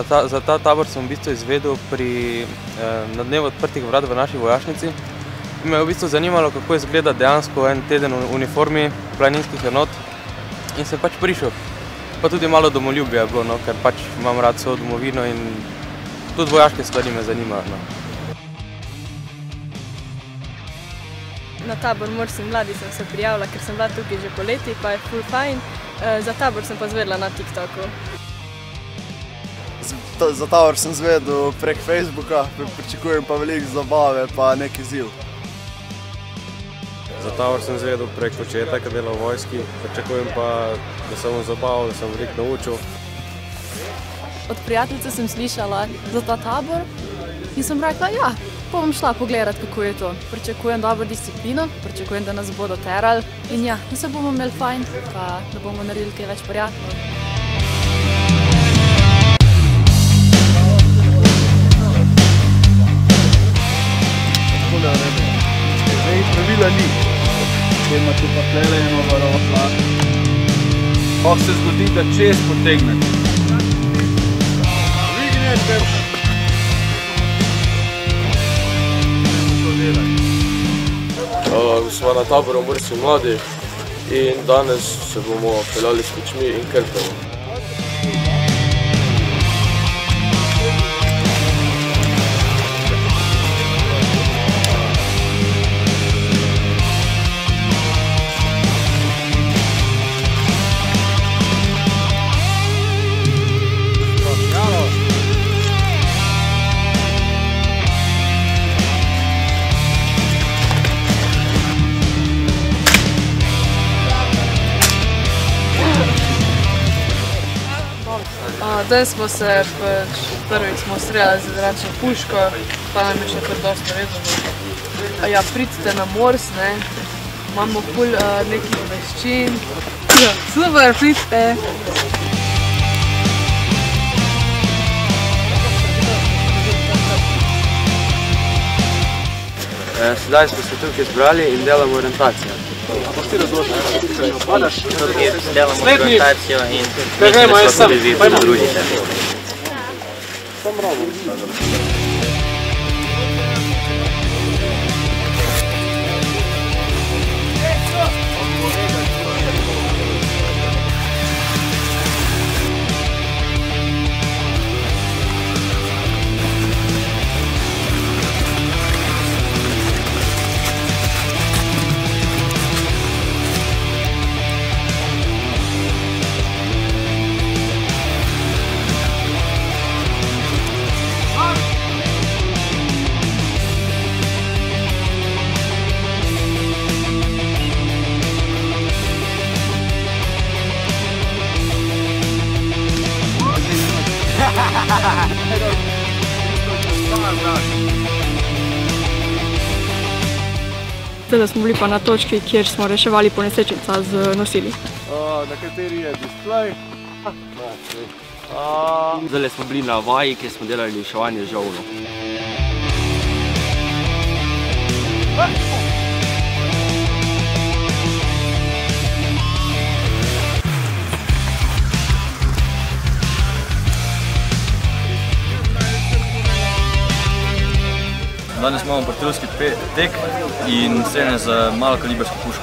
Za ta tabor sem v bistvu izvedel na dnevu odprtih vrat v naši vojašnici. Me je v bistvu zanimalo, kako izgleda dejansko en teden v uniformi planinskih enot in sem pač prišel. Pa tudi malo domoljubja je bilo, no, ker pač imam rad svojo domovino in tudi vojaške stvari me zanimajo. No. Na tabor Morsi mladi sem se prijavila, ker sem bila tukaj že poleti, pa je ful fajn. Za tabor sem pa zvedela na TikToku. Za tabor sem zvedel prek Facebooka, pričakujem pa veliko zabave pa nek izziv. Za tabor sem zvedel prek očeta, ki dela v vojski, pričakujem pa, da se bom zabaval, da sem veliko naučil. Od prijateljice sem slišala za ta tabor in sem rekla, ja, pa bom šla pogledati, kako je to. Pričakujem dobro disciplino, pričakujem, da nas bodo terali in ja, da se bomo imeli fajn, pa da bomo naredili kaj več prijateljev. Pravila ni, ker ima tu pa tlele eno varovala. Pa se zgodi, da čez potegnete. Vignete! Smo na taboru Morsi mladi in danes se bomo peljali s kočmi in krpemo. Danes smo se prvič streljali z zračno puško, pa nam je še kar dosta vezano. Ja, pridite na Mors, ne, imamo ful nekih veščin. Super, pridite! Sedaj smo se tukaj zbrali in delamo orientacijo. Delamo orientacijo in mislim, da se tudi vi pridružite. Zdaj smo bili pa na točki, kjer smo reševali ponesrečenca z nosili. Na kateri je displej. Zdaj smo bili na vaji, kjer smo delali reševanje žolnov. Danes imamo patriotski tek in streljajo z malokalibersko puško.